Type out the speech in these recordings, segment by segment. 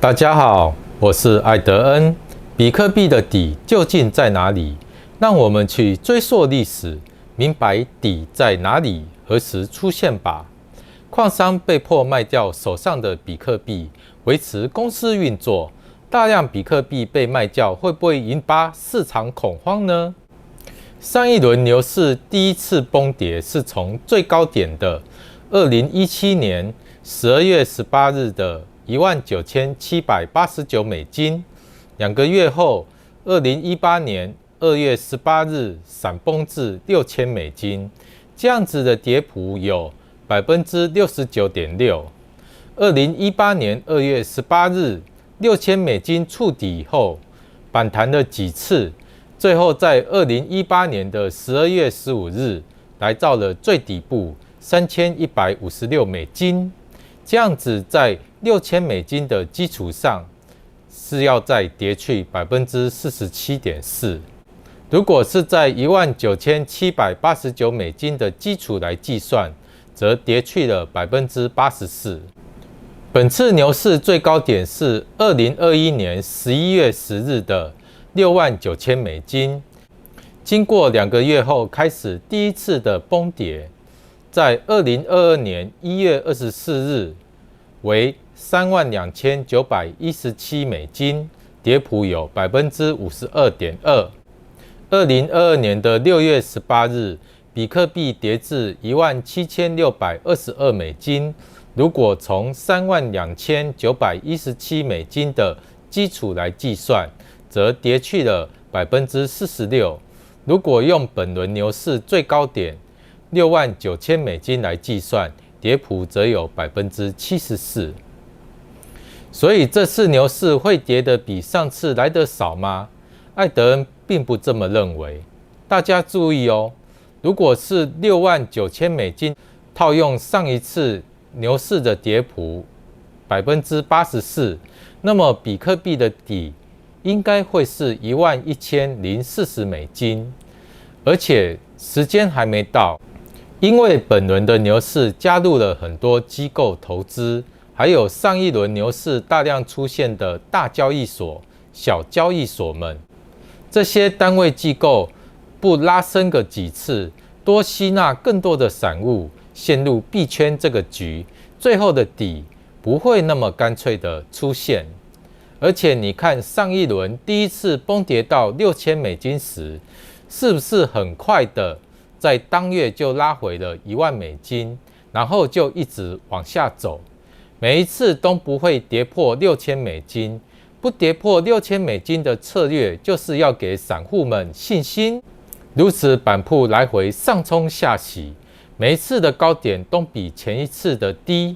大家好，我是艾德恩。比特币的底究竟在哪里？让我们去追溯历史，明白底在哪里，何时出现吧。矿商被迫卖掉手上的比特币，维持公司运作。大量比特币被卖掉，会不会引发市场恐慌呢？上一轮牛市第一次崩跌是从最高点的2017年12月18日的19789美金，2个月后，2018年2月18日闪崩至6000美金，这样子的跌幅有69.6%。2018年2月18日6000美金触底后，反弹了几次，最后在2018年的12月15日来到了最底部3156美金。这样子在6000美金的基础上，是要再跌去47.4%。如果是在19789美金的基础来计算，则跌去了84%。本次牛市最高点是2021年11月10日的69000美金，经过2个月后开始第一次的崩跌。在2022年1月24日为32917美金，跌幅有52.2%。2022年的6月18日，比特币跌至17622美金。如果从32917美金的基础来计算，则跌去了46%。如果用本轮牛市最高点69000美金来计算，跌幅则有74%。所以这次牛市会跌得比上次来得少吗？艾德恩并不这么认为。大家注意哦，如果是69000美金，套用上一次牛市的跌幅84%，那么比特币的底应该会是11040美金，而且时间还没到。因为本轮的牛市加入了很多机构投资，还有上一轮牛市大量出现的大交易所、小交易所们，这些单位机构不拉升个几次，多吸纳更多的散户，陷入币圈这个局，最后的底不会那么干脆的出现。而且你看上一轮第一次崩跌到6000美金时，是不是很快的在当月就拉回了10000美金，然后就一直往下走，每一次都不会跌破6000美金。不跌破6000美金的策略，就是要给散户们信心。如此反复来回上冲下洗，每一次的高点都比前一次的低。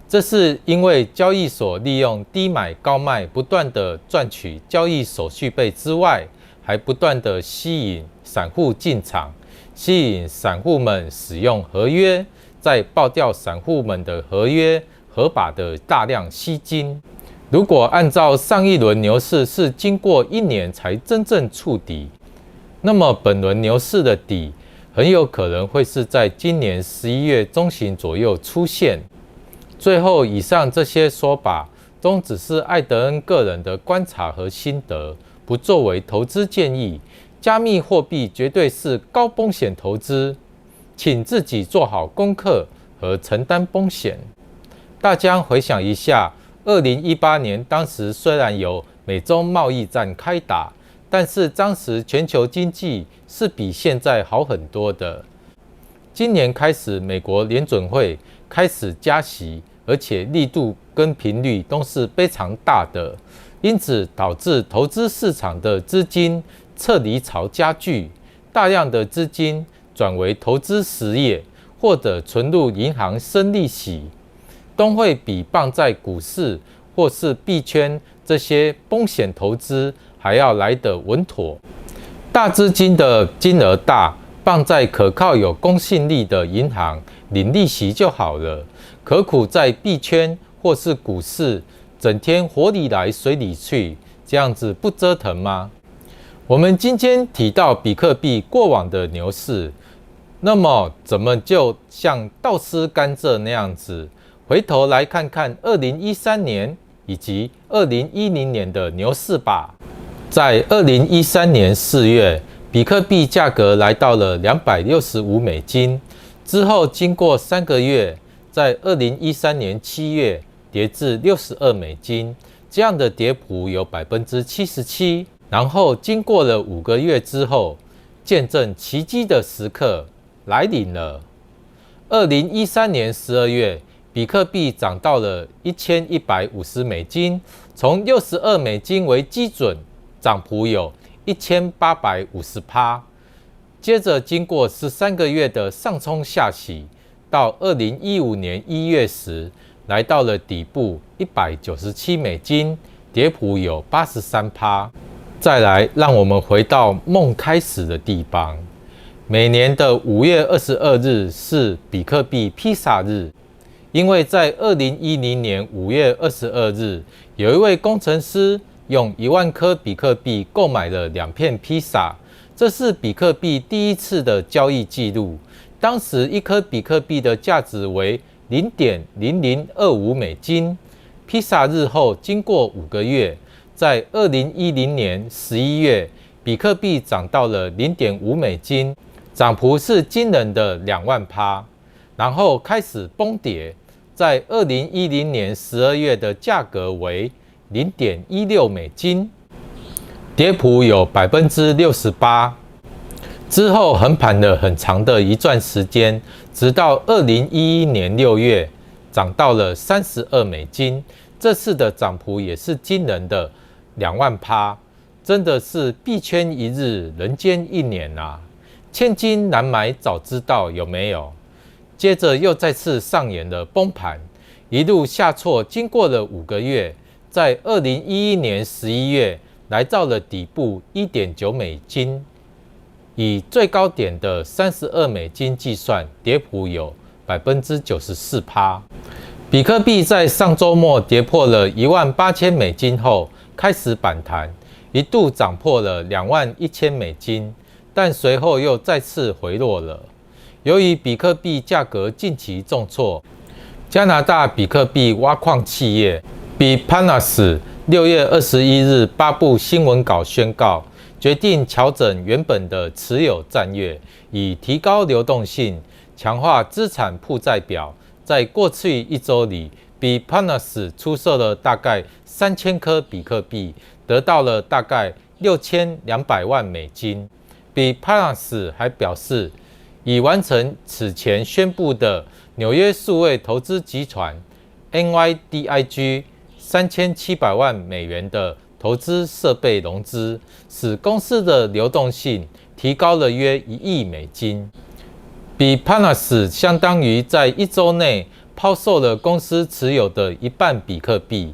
这是因为交易所利用低买高卖，不断的赚取交易手续费之外，还不断的吸引散户进场，吸引散户们使用合约，再爆掉散户们的合约，合法的大量吸金。如果按照上一轮牛市是经过1年才真正触底，那么本轮牛市的底很有可能会是在今年11月中旬左右出现。最后，以上这些说法都只是艾德恩个人的观察和心得，不作为投资建议。加密货币绝对是高风险投资，请自己做好功课和承担风险。大家回想一下，2018年当时虽然有美中贸易战开打，但是当时全球经济是比现在好很多的。今年开始，美国联准会开始加息，而且力度跟频率都是非常大的，因此导致投资市场的资金撤离潮加剧，大量的资金转为投资实业或者存入银行生利息，都会比放在股市或是币圈这些风险投资还要来得稳妥。大资金的金额大，放在可靠有公信力的银行领利息就好了，何苦在币圈或是股市整天火里来水里去，这样子不折腾吗？我们今天提到比特币过往的牛市，那么怎么就像倒吃甘蔗那样子，回头来看看2013年以及2010年的牛市吧。在2013年4月，比特币价格来到了265美金，之后经过3个月，在2013年7月跌至62美金，这样的跌幅有77%。然后经过了5个月之后，见证奇迹的时刻来临了。2013年12月，比特币涨到了1150美金，从62美金为基准，涨幅有1850%。接着经过13个月的上冲下洗，到2015年1月时，来到了底部197美金，跌幅有83%。再来，让我们回到梦开始的地方。每年的5月22日是比特币披萨日，因为在2010年5月22日，有一位工程师用1万颗比特币购买了2片披萨，这是比特币第一次的交易记录。当时1颗比特币的价值为0.0025美金。披萨日后，经过5个月，在2010年11月，比特币涨到了0.5美金，涨幅是惊人的2万%，然后开始崩跌，在2010年12月的价格为0.16美金，跌幅有68%。之后横盘了很长的一段时间，直到2011年6月，涨到了32美金。这次的涨幅也是惊人的2万%，真的是币圈一日，人间一年啊！千金难买早知道，有没有？接着又再次上演了崩盘，一路下挫，经过了5个月，在2011年11月来到了底部1.9美金，以最高点的32美金计算，跌幅有94%。比特币在上周末跌破了18000美金后，开始反弹，一度涨破了21000美金，但随后又再次回落了。由于比特币价格近期重挫，加拿大比特币挖矿企业 Bitparnass 6月21日发布新闻稿宣告，决定调整原本的持有战略，以提高流动性，强化资产负债表。在过去1周里， Bitparnass 出售了大概3000颗比特币，得到了大概6200万美金。Bitparnass 还表示，已完成此前宣布的纽约数位投资集团 NYDIG 3700万美元的投资设备融资，使公司的流动性提高了约1亿美金。Bitparnass 相当于在1周内抛售了公司持有的1半比特币。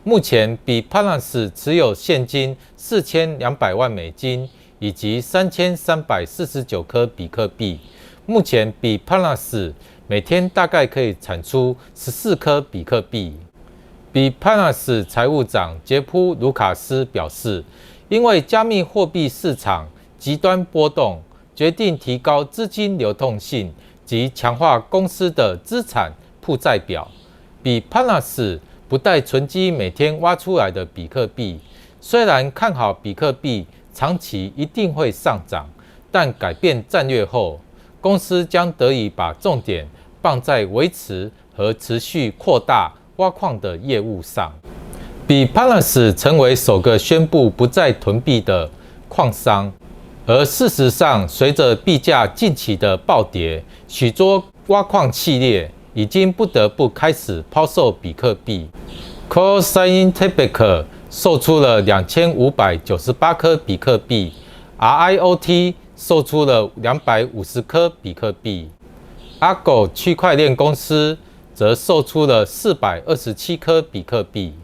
目前 Bitparnass 持有现金4200万美金以及3349颗比特币。目前 Bitparnass 每天大概可以产出14颗比特币。Bitparnass 财务长杰夫·卢卡斯表示，因为加密货币市场极端波动，决定提高资金流动性及强化公司的资产负债表。Bitparnass 不带存积每天挖出来的比特币，虽然看好比特币长期一定会上涨，但改变战略后，公司将得以把重点放在维持和持续扩大挖矿的业务上。Bitparnass 成为首个宣布不再囤币的矿商。而事实上，随着币价近期的暴跌，许多挖矿企业已经不得不开始抛售比特币。Core Scientific 售出了2598颗比特币 ，RIOT 售出了250颗比特币 ，Argo 区块链公司则售出了427颗比特币。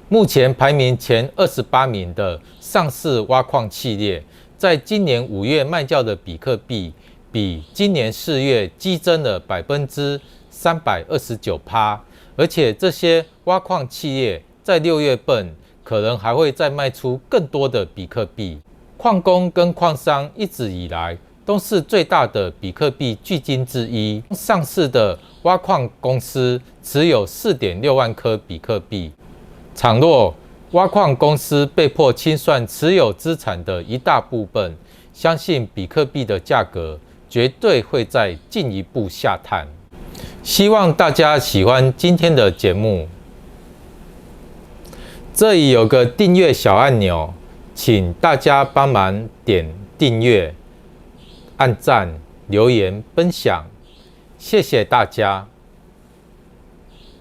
目前排名前28名的上市挖矿企业，在今年5月卖掉的比特币，比今年4月激增了329%，而且这些挖矿企业在6月份可能还会再卖出更多的比特币。矿工跟矿商一直以来都是最大的比特币巨鲸之一，上市的挖矿公司持有4.6万颗比特币，倘若挖矿公司被迫清算持有资产的一大部分，相信比特币的价格绝对会再进一步下探。希望大家喜欢今天的节目。这里有个订阅小按钮，请大家帮忙点订阅、按赞、留言、分享，谢谢大家。